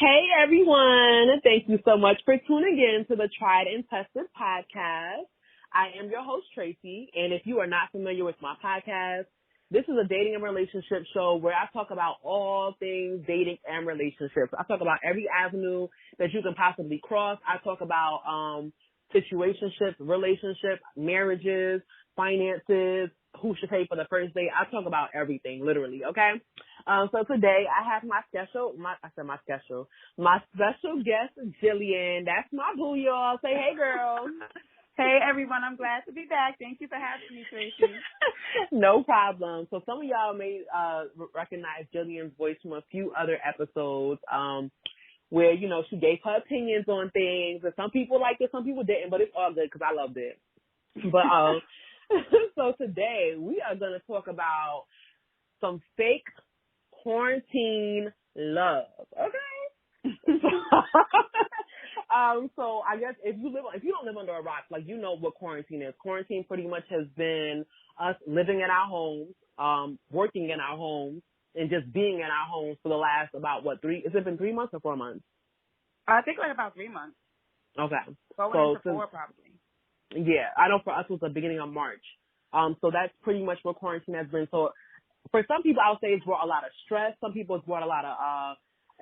Hey everyone, thank you so much for tuning in to the Tried and Tested podcast. I am your host Tracey, and if you are not familiar with my podcast, this is a dating and relationship show where I talk about all things dating and relationships. I talk about every avenue that you can possibly cross. I talk about situationships, relationships, marriages, finances, who should pay for the first date. I talk about everything, literally, okay? So today I have my special guest, Jillian. That's my boo, y'all. Say hey, girl. Hey, everyone. I'm glad to be back. Thank you for having me, Tracy. No problem. So some of y'all may recognize Jillian's voice from a few other episodes where, you know, she gave her opinions on things. And some people liked it, some people didn't, but it's all good because I loved it. But so today we are going to talk about some fake quarantine love. Okay. So I guess if you don't live under a rock, like, you know what quarantine is. Quarantine pretty much has been us living in our homes, working in our homes, and just being in our homes for the last about has it been 3 months or 4 months? I think like about 3 months. Okay. Going into 4 probably. Yeah, I know for us it was the beginning of March. So that's pretty much what quarantine has been. So for some people, I would say it's brought a lot of stress. Some people it's brought a lot of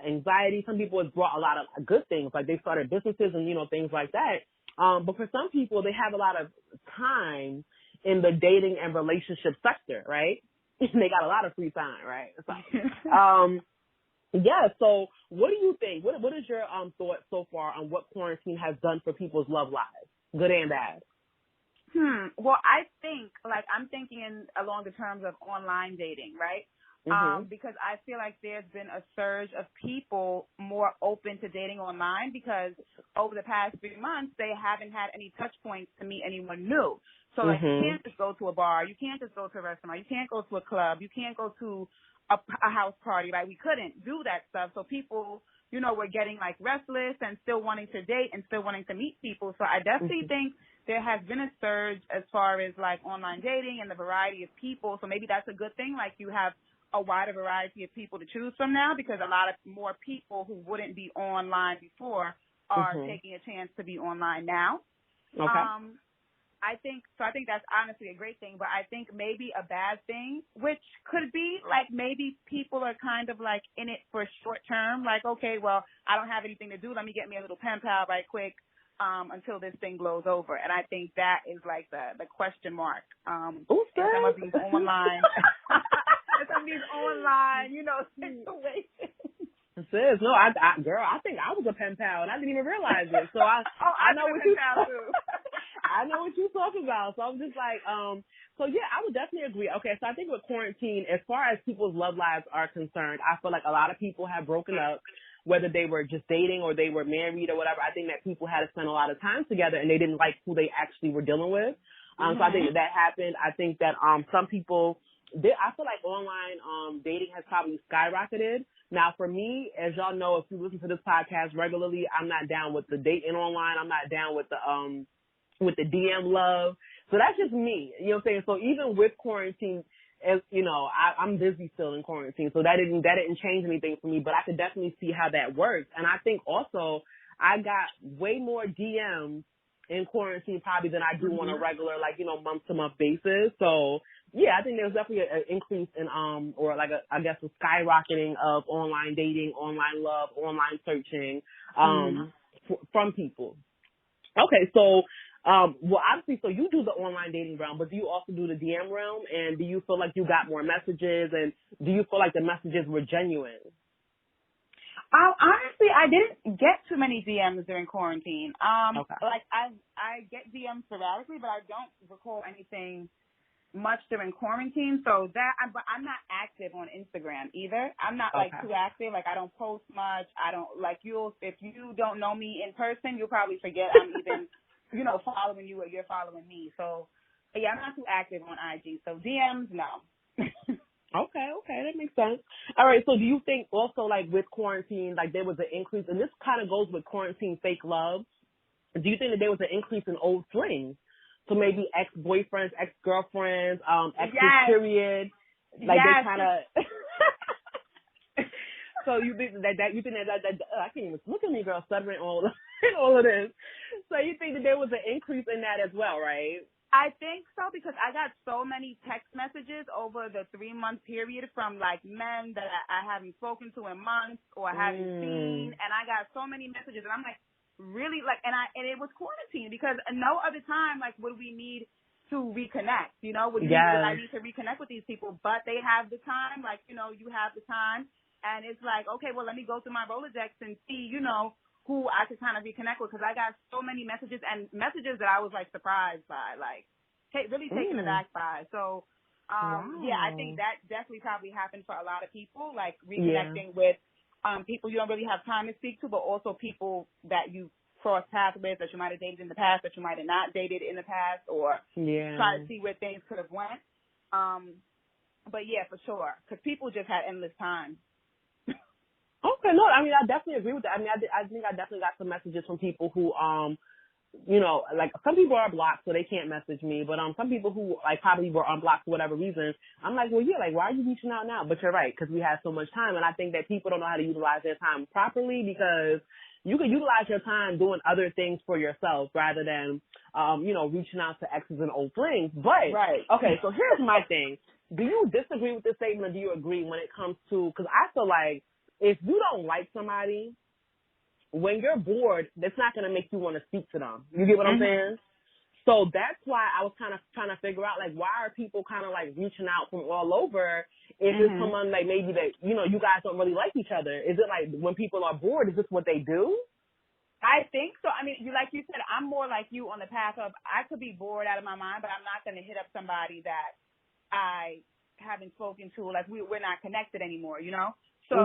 anxiety. Some people it's brought a lot of good things, like they started businesses and, you know, things like that. But for some people, they have a lot of time in the dating and relationship sector, right? They got a lot of free time, right? So, yeah. So what do you think? What is your thought so far on what quarantine has done for people's love lives, good and bad? Well, I think, like, I'm thinking along the terms of online dating, right? Mm-hmm. Because I feel like there's been a surge of people more open to dating online because over the past 3 months, they haven't had any touch points to meet anyone new. So, like, you can't just go to a bar. You can't just go to a restaurant. You can't go to a club. You can't go to a house party, right? We couldn't do that stuff. So people, you know, were getting, like, restless and still wanting to date and still wanting to meet people. So I definitely think there has been a surge as far as, like, online dating and the variety of people. So maybe that's a good thing. Like, you have a wider variety of people to choose from now because a lot of more people who wouldn't be online before are taking a chance to be online now. Okay. I think that's honestly a great thing, but I think maybe a bad thing, which could be like maybe people are kind of like in it for short term, like, okay, well, I don't have anything to do. Let me get me a little pen pal right quick until this thing blows over. And I think that is like the question mark. In some of these online, you know, situations. Sis, no, girl, I think I was a pen pal and I didn't even realize it. So I know what you I know what you're talking about. So I'm just like, so yeah, I would definitely agree. Okay, so I think with quarantine, as far as people's love lives are concerned, I feel like a lot of people have broken up, whether they were just dating or they were married or whatever. I think that people had to spend a lot of time together and they didn't like who they actually were dealing with. So I think that happened. I think that some people, I feel like online dating has probably skyrocketed. Now, for me, as y'all know, if you listen to this podcast regularly, I'm not down with the dating online. I'm not down with the DM love. So that's just me. You know what I'm saying? So even with quarantine, as you know, I'm busy still in quarantine. So that didn't change anything for me, but I could definitely see how that works. And I think also I got way more DMs in quarantine probably than I do on a regular, like, you know, month to month basis. So yeah, I think there's definitely an increase in, or like I guess a skyrocketing of online dating, online love, online searching, from people. Okay. So, well, obviously, so you do the online dating realm, but do you also do the DM realm? And do you feel like you got more messages? And do you feel like the messages were genuine? Honestly, I didn't get too many DMs during quarantine. Like I get DMs sporadically, but I don't recall anything much during quarantine. So but I'm not active on Instagram either. I'm not like too active. Like I don't post much. I don't like if you don't know me in person, you'll probably forget I'm even, you know, following you or you're following me. So yeah, I'm not too active on IG. So DMs, no. Okay, that makes sense. All right, so do you think also, like, with quarantine, like, there was an increase, and this kind of goes with quarantine fake love, do you think that there was an increase in old flings? So maybe ex-boyfriends, ex-girlfriends, exes, period, like, they kind of... So you think that you think that I can't even look at me, girl, stuttering all all of this. So you think that there was an increase in that as well, right? I think so because I got so many text messages over the 3-month period from like men that I haven't spoken to in months or haven't seen, and I got so many messages, and I'm like, really, like, and it was quarantine because no other time like would we need to reconnect, you know, would I need to reconnect with these people, but they have the time, like, you know, you have the time, and it's like, okay, well, let me go through my Rolodex and see, you know, who I could kind of reconnect with, because I got so many messages that I was like surprised by, like really taken aback by. So, yeah, I think that definitely probably happened for a lot of people, like reconnecting with people you don't really have time to speak to, but also people that you cross paths with that you might have dated in the past, that you might have not dated in the past, or try to see where things could have went. But yeah, for sure, because people just had endless time. Okay, no, I mean, I definitely agree with that. I mean, I think I definitely got some messages from people who, you know, like some people are blocked so they can't message me, but some people who like probably were unblocked for whatever reason, I'm like, well, yeah, like why are you reaching out now? But you're right, because we have so much time, and I think that people don't know how to utilize their time properly, because you can utilize your time doing other things for yourself rather than, you know, reaching out to exes and old flings. But okay, so here's my thing: do you disagree with this statement, or do you agree when it comes to? Because I feel like if you don't like somebody, when you're bored, that's not going to make you want to speak to them. You get what I'm saying? So that's why I was kind of trying to figure out, like, why are people kind of, like, reaching out from all over if it's someone, like, maybe that, you know, you guys don't really like each other? Is it, like, when people are bored, is this what they do? I think so. I mean, like you said, I'm more like you on the path of I could be bored out of my mind, but I'm not going to hit up somebody that I haven't spoken to. Like, we're not connected anymore, you know? So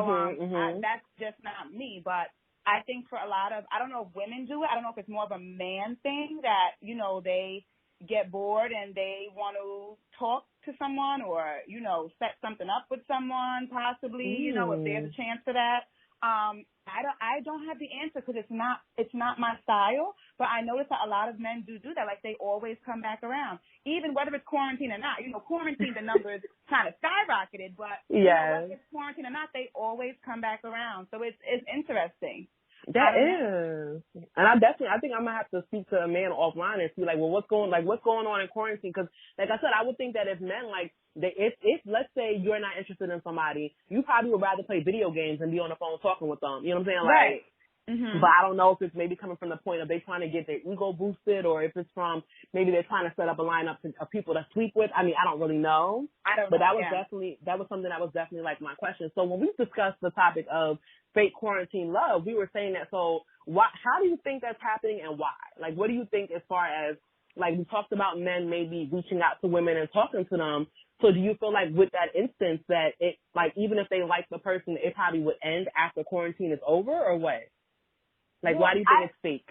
that's just not me. But I think for a lot of, I don't know if women do it. I don't know if it's more of a man thing that, you know, they get bored and they want to talk to someone or, you know, set something up with someone possibly, you know, if there's a chance for that. I don't have the answer because it's not my style, but I notice that a lot of men do that. Like, they always come back around, even whether it's quarantine or not. You know, quarantine, the numbers kind of skyrocketed, but you know, whether it's quarantine or not, they always come back around. So it's interesting. That is, and I think I'm gonna have to speak to a man offline and see, like, well, what's going on in quarantine? Because, like I said, I would think that if men, like, if let's say you're not interested in somebody, you probably would rather play video games than be on the phone talking with them. You know what I'm saying? Like, right. But I don't know if it's maybe coming from the point of they trying to get their ego boosted, or if it's from maybe they're trying to set up a lineup of people to sleep with. I mean, I don't really know. But that was something that was definitely like my question. So when we discussed the topic of fake quarantine love, we were saying that. So how do you think that's happening, and why? Like, what do you think as far as, like, we talked about men maybe reaching out to women and talking to them. So do you feel like with that instance that it, like, even if they like the person, it probably would end after quarantine is over, or what? Like, why do you think it's fake?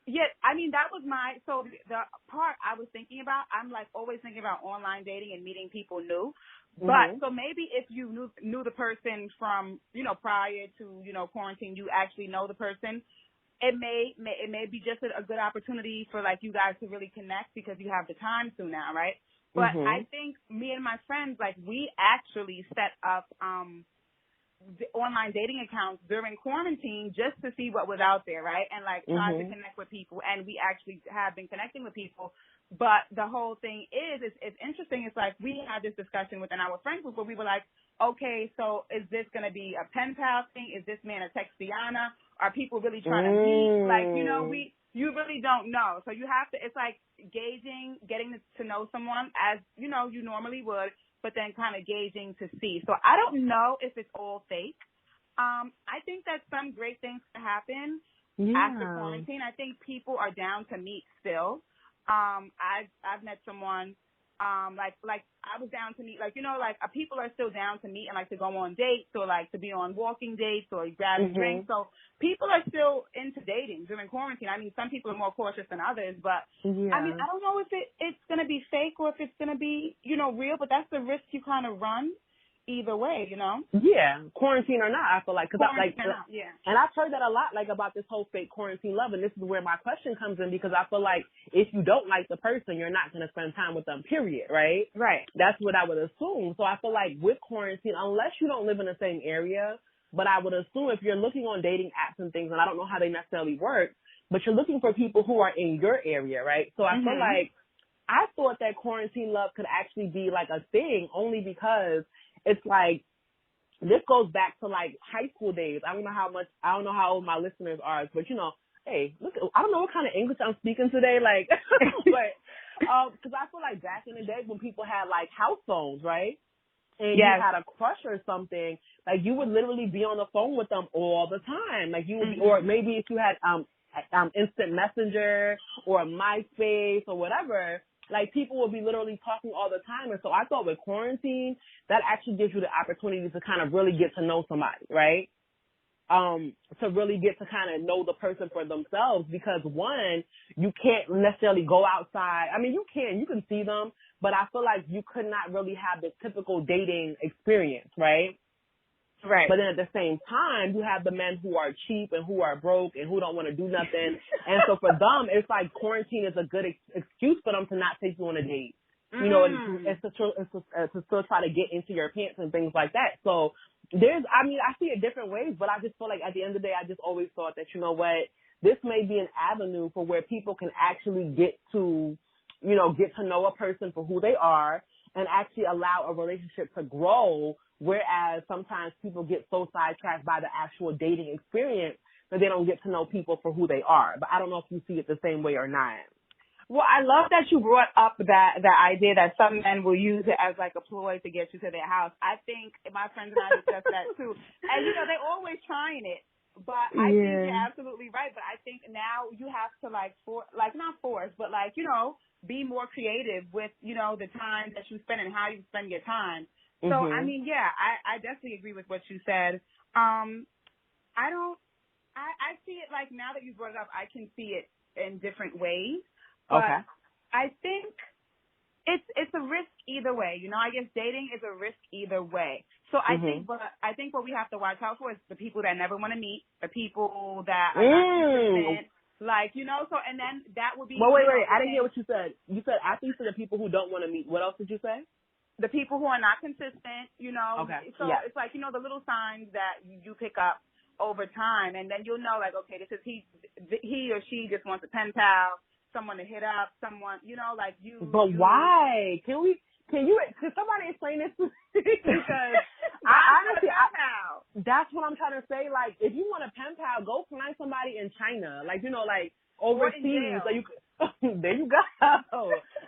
Yeah, I mean, that was so the part I was thinking about, I'm like always thinking about online dating and meeting people new. But so maybe if you knew the person from, you know, prior to, you know, quarantine, you actually know the person, it may be just a good opportunity for, like, you guys to really connect because you have the time to now, right? But I think me and my friends, like, we actually set up the online dating accounts during quarantine just to see what was out there, right? And, like, try to connect with people. And we actually have been connecting with people. But the whole thing is it's interesting. It's like we had this discussion within our friend group where we were like, okay, so is this going to be a pen pal thing? Is this man a Textiana? Are people really trying to meet? Like, you know, you really don't know. So you have to, it's like gauging, getting to know someone as, you know, you normally would, but then kind of gauging to see. So I don't know if it's all fake. I think that some great things can happen after quarantine. I think people are down to meet still. I've met someone, like I was down to meet, like, you know, like people are still down to meet and like to go on dates or like to be on walking dates or grabbing drinks. So people are still into dating during quarantine. I mean, some people are more cautious than others, but I mean, I don't know if it's going to be fake or if it's going to be, you know, real, but that's the risk you kind of run either way, you know? Yeah, quarantine or not, I feel like. Cause and I've heard that a lot, like, about this whole fake quarantine love, and this is where my question comes in, because I feel like if you don't like the person, you're not going to spend time with them, period, right? Right. That's what I would assume. So I feel like with quarantine, unless you don't live in the same area, But I would assume if you're looking on dating apps and things, and I don't know how they necessarily work, but you're looking for people who are in your area, right? So I feel like I thought that quarantine love could actually be like a thing only because it's like, this goes back to like high school days. I don't know how old my listeners are, but you know, hey, look, I don't know what kind of English I'm speaking today, like, but, cause I feel like back in the day when people had like house phones, right? And you had a crush or something, like you would literally be on the phone with them all the time. Like you would be, or maybe if you had, instant messenger or MySpace or whatever, like people will be literally talking all the time. And so I thought with quarantine, that actually gives you the opportunity to kind of really get to know somebody, right? To really get to kind of know the person for themselves, because one, you can't necessarily go outside. I mean, you can see them, but I feel like you could not really have the typical dating experience, right? Right. But then at the same time, you have the men who are cheap and who are broke and who don't want to do nothing. And so for them, it's like quarantine is a good excuse for them to not take you on a date. You know, it's to still try to get into your pants and things like that. So I see it different ways, but I just feel like at the end of the day, I just always thought that, you know what, this may be an avenue for where people can actually get to know a person for who they are and actually allow a relationship to grow. Whereas sometimes people get so sidetracked by the actual dating experience that they don't get to know people for who they are. But I don't know if you see it the same way or not. Well, I love that you brought up that idea that some men will use it as like a ploy to get you to their house. I think my friends and I discussed that too. And you know, they're always trying it. But I think you're absolutely right. But I think now you have to not force, but like, you know, be more creative with, you know, the time that you spend and how you spend your time. So, I mean, yeah, I definitely agree with what you said. I see it like now that you brought it up, I can see it in different ways. But okay. I think it's a risk either way. You know, I guess dating is a risk either way. So I think what we have to watch out for is the people that never want to meet, the people that are not consistent. Like, you know, so, and then that would be. Well, wait. I didn't hear what you said. You said after you said the people who don't want to meet. What else did you say? The people who are not consistent, you know. Okay. So it's like, you know, the little signs that you pick up over time, and then you'll know, like, okay, this is he or she just wants a pen pal, someone to hit up, someone, you know, like you. But why? Can somebody explain this to me? Because that's what I'm trying to say. Like, if you want a pen pal, go find somebody in China, like, you know, like overseas. So you there you go,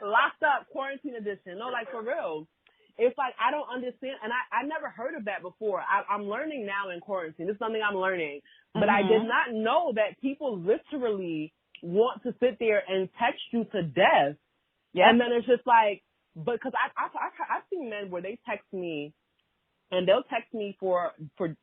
locked up, quarantine edition. No, like for real. It's like, I don't understand, and I never heard of that before. I'm learning now in quarantine. This is something I'm learning. But I did not know that people literally want to sit there and text you to death. Yeah. And then it's just like, because I've seen men where they text me, and they'll text me for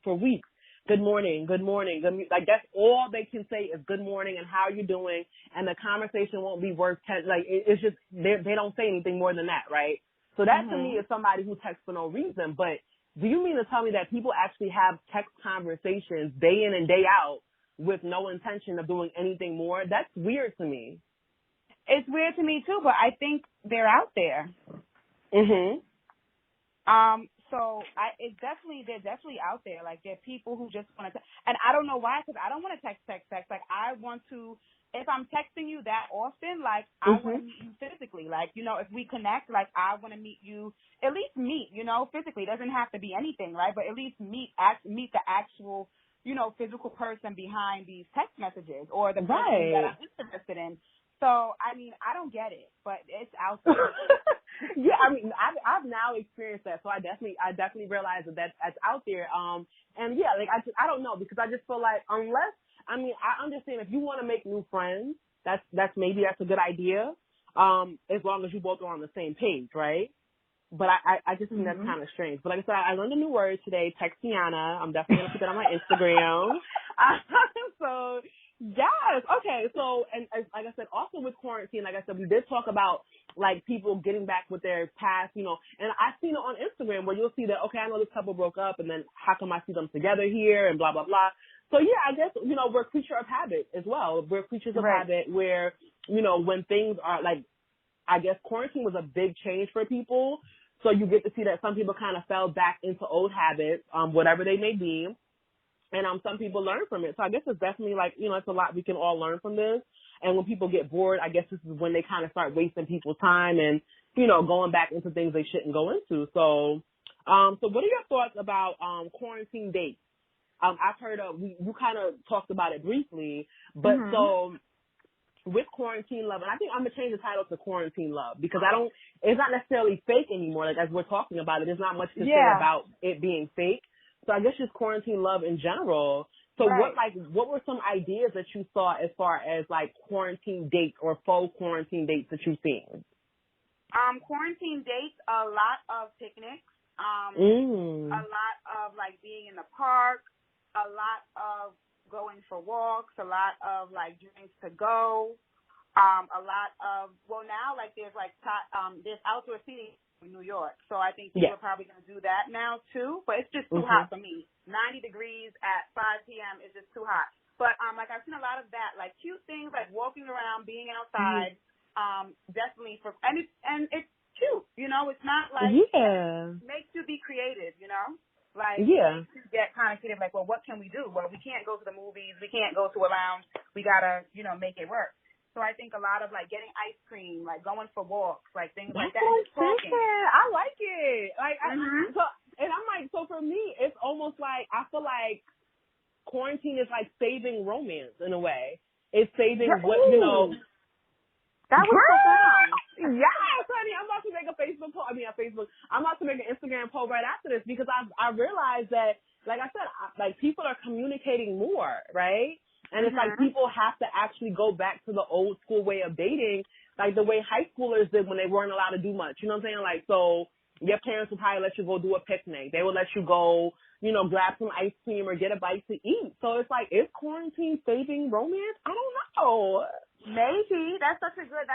weeks. Good morning. Like, that's all they can say is good morning and how you doing, and the conversation won't be worth it's just, they don't say anything more than that, right? So that to me is somebody who texts for no reason. But do you mean to tell me that people actually have text conversations day in and day out with no intention of doing anything more? That's weird to me. It's weird to me too, but I think they're out there. So they're definitely out there. Like, there are people who just want to, and I don't know why, because I don't want to text. Like, I want to, if I'm texting you that often, like, I want to meet you physically. Like, you know, if we connect, like, I want to meet you, at least meet, you know, physically. It doesn't have to be anything, right? But at least meet the actual, you know, physical person behind these text messages, or the person that I'm interested in. So, I mean, I don't get it, but it's out there. Yeah, I mean, I've now experienced that, so I definitely realize that that's out there. And yeah, like, I don't know, because I just feel like, unless, I mean, I understand if you want to make new friends, that's a good idea, as long as you both are on the same page, right? But I just think that's kind of strange. But like I said, I learned a new word today, Texiana. I'm definitely gonna put that on my Instagram. So yes, okay. So, and like I said, also with quarantine, like I said, we did talk about like people getting back with their past, you know. And I've seen it on Instagram where you'll see that, okay, I know this couple broke up, and then how come I see them together here and blah blah blah. So yeah, I guess, you know, we're a creature of habit as well. We're creatures of habit where, you know, when things are like, I guess quarantine was a big change for people. So you get to see that some people kind of fell back into old habits, whatever they may be. And some people learn from it. So I guess it's definitely like, it's a lot we can all learn from this. And when people get bored, I guess this is when they kind of start wasting people's time and, going back into things they shouldn't go into. So, so what are your thoughts about quarantine dates? I've heard you kind of talked about it briefly, but so with quarantine love, and I think I'm going to change the title to quarantine love because it's not necessarily fake anymore. Like as we're talking about it, there's not much to say about it being fake. So I guess just quarantine love in general. So what were some ideas that you saw as far as like quarantine dates or faux quarantine dates that you've seen? Quarantine dates, a lot of picnics, a lot of like being in the park, a lot of going for walks, a lot of like drinks to go, a lot of, now like there's like, there's outdoor seating in New York. So I think people are probably going to do that now too, but it's just too hot for me. 90 degrees at 5 p.m. is just too hot. But like I've seen a lot of that, like cute things like walking around, being outside, definitely and it's cute, it's not like, it makes you be creative, like makes you get kind of creative, like, well, what can we do? Well, we can't go to the movies, we can't go to a lounge, we gotta, make it work. So I think a lot of like getting ice cream, like going for walks, like things like that. I like it. Like, and I'm like, so for me, it's almost like I feel like quarantine is like saving romance in a way. It's saving what That was profound. Yes, honey. I'm about to make a Facebook post. I'm about to make an Instagram post right after this because I realized that, like I said, like people are communicating more, right? And it's like people have to actually go back to the old school way of dating, like the way high schoolers did when they weren't allowed to do much. You know what I'm saying? Like, so your parents would probably let you go do a picnic. They would let you go, grab some ice cream or get a bite to eat. So it's like, is quarantine saving romance? I don't know. Maybe. That's such a good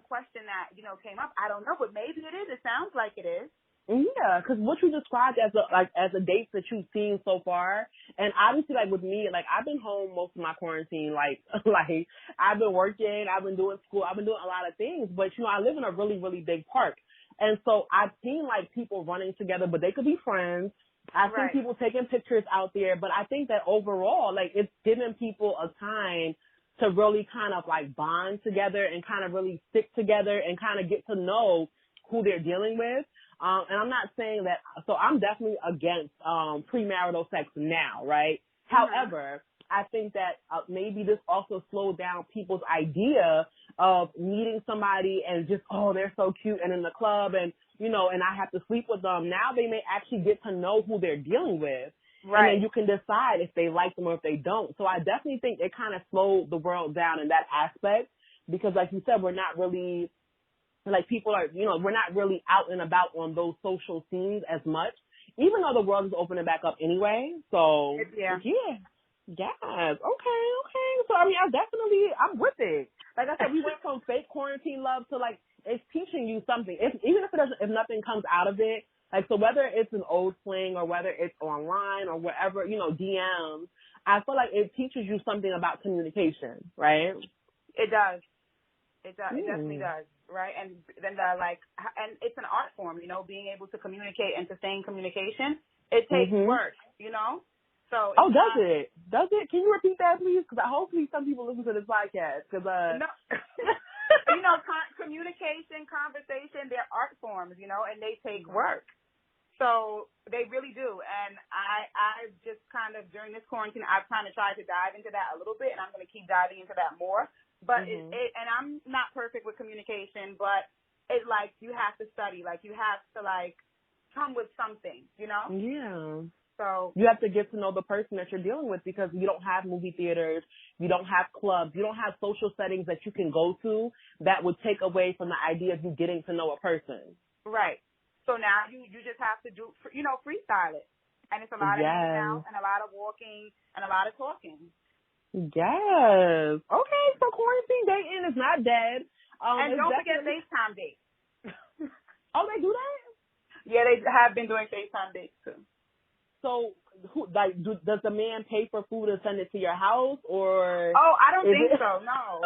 question that, came up. I don't know, but maybe it is. It sounds like it is. Yeah, because what you described as a dates that you've seen so far, and obviously like with me, like I've been home most of my quarantine, like I've been working, I've been doing school, I've been doing a lot of things, but I live in a really, really big park, and so I've seen like people running together, but they could be friends. I've seen people taking pictures out there, but I think that overall, like it's giving people a time to really kind of like bond together and kind of really stick together and kind of get to know who they're dealing with. And I'm not saying that, so I'm definitely against premarital sex now, right? However, I think that maybe this also slowed down people's idea of meeting somebody and just, they're so cute and in the club and, and I have to sleep with them. Now they may actually get to know who they're dealing with. Right. And then you can decide if they like them or if they don't. So I definitely think it kind of slowed the world down in that aspect because, like you said, we're not really, like people are, we're not really out and about on those social scenes as much, even though the world is opening back up anyway. So, yes. Okay. So, I'm with it. Like I said, we went from fake quarantine love to like, it's teaching you something. Even if nothing comes out of it, like, so whether it's an old fling or whether it's online or whatever, DMs, I feel like it teaches you something about communication, right? It does. It definitely does. Right. And then and it's an art form, being able to communicate and sustain communication. It takes work, So. Does it? Can you repeat that, please? Because hopefully some people listen to this podcast. No. Communication, conversation, they're art forms, and they take work. So they really do. And I just kind of, during this quarantine, I've kind of tried to dive into that a little bit, and I'm going to keep diving into that more. But and I'm not perfect with communication, but it's like you have to study, like you have to like come with something, Yeah. So you have to get to know the person that you're dealing with because you don't have movie theaters, you don't have clubs, you don't have social settings that you can go to that would take away from the idea of you getting to know a person. Right. So now you just have to do, freestyle it, and it's a lot of hanging out and a lot of walking and a lot of talking. Yes. Okay, so quarantine dating is not dead. And don't forget FaceTime dates. Oh, they do that? Yeah, they have been doing FaceTime dates too. So, does the man pay for food and send it to your house, or? Oh, I don't think so. No.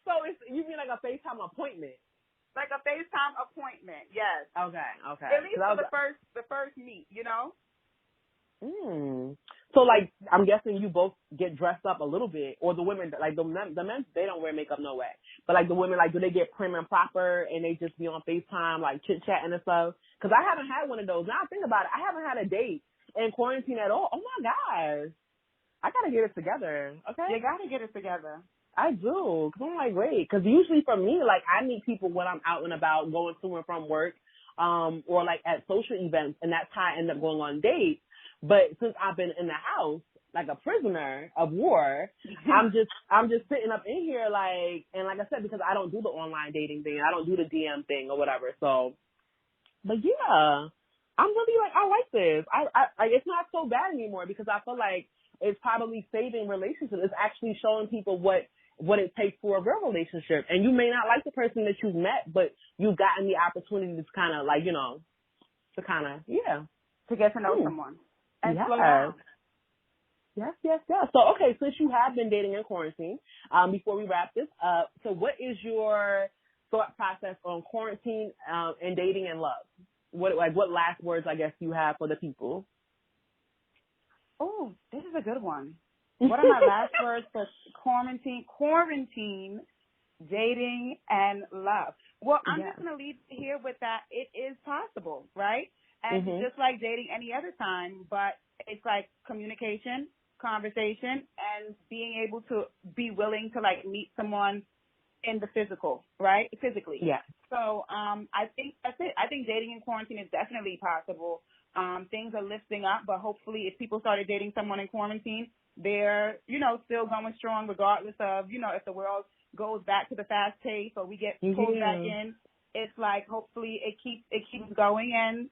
So you mean like a FaceTime appointment? Like a FaceTime appointment, yes. Okay. At least for the first meet, So, like, I'm guessing you both get dressed up a little bit, or the women, like, the men, they don't wear makeup, no way. But, like, the women, like, do they get prim and proper, and they just be on FaceTime, like, chit-chatting and stuff? Because I haven't had one of those. Now I think about it, I haven't had a date in quarantine at all. Oh, my gosh. I got to get it together, okay? You got to get it together. I do. Because I'm like, wait. Because usually for me, like, I meet people when I'm out and about, going to and from work, or, like, at social events, and that's how I end up going on dates. But since I've been in the house, like a prisoner of war, I'm just sitting up in here, like, and like I said, because I don't do the online dating thing, I don't do the DM thing or whatever. So, but yeah, I'm really like, I like this. I it's not so bad anymore because I feel like it's probably saving relationships. It's actually showing people what it takes for a real relationship. And you may not like the person that you've met, but you've gotten the opportunity to kind of, like, you know, to kind of, to get to know someone. And yes. slow down. Yes. So, okay, since you have been dating in quarantine, before we wrap this up, so what is your thought process on quarantine and dating and love? What last words, I guess, you have for the people? Oh, this is a good one. What are my last words for quarantine, dating, and love? Well, I'm just going to leave here with that. It is possible, right? And just like dating any other time, but it's like communication, conversation, and being able to be willing to, like, meet someone in the physical, right? Physically. Yeah. So I think that's it. I think dating in quarantine is definitely possible. Things are lifting up, but hopefully if people started dating someone in quarantine, they're, still going strong regardless of, if the world goes back to the fast pace or we get pulled back in. It's like hopefully it keeps going, and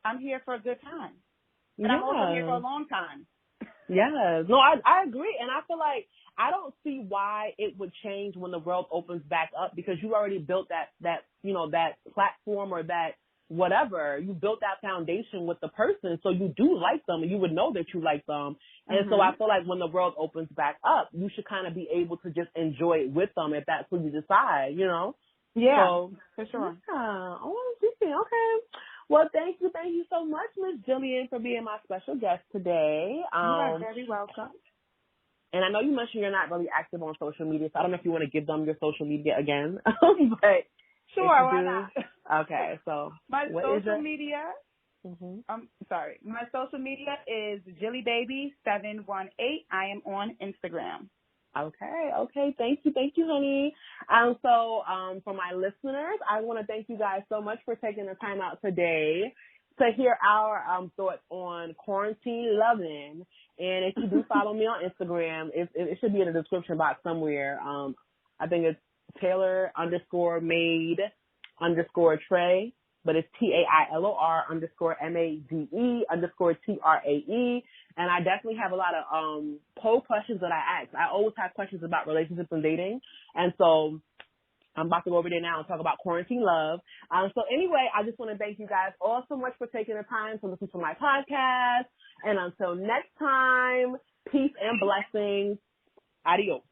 I'm here for a good time. But I'm also here for a long time. Yeah. No, I agree. And I feel like I don't see why it would change when the world opens back up, because you already built that platform or that whatever. You built that foundation with the person, so you do like them and you would know that you like them. And so I feel like when the world opens back up, you should kind of be able to just enjoy it with them if that's what you decide, Yeah, so, for sure. Yeah. Oh, okay. Well, thank you so much, Miss Jillian, for being my special guest today. You are very welcome. And I know you mentioned you're not really active on social media, so I don't know if you want to give them your social media again. But sure, why not? Okay, so my social media. My social media is JillyBaby718. I am on Instagram. Okay. Thank you, honey. So for my listeners, I want to thank you guys so much for taking the time out today to hear our thoughts on quarantine loving. And if you do follow me on Instagram, it should be in the description box somewhere. I think it's Taylor_made_Trae, but it's TAILOR_MADE_TRAE. And I definitely have a lot of poll questions that I ask. I always have questions about relationships and dating. And so I'm about to go over there now and talk about quarantine love. So anyway, I just want to thank you guys all so much for taking the time to listen to my podcast. And until next time, peace and blessings. Adios.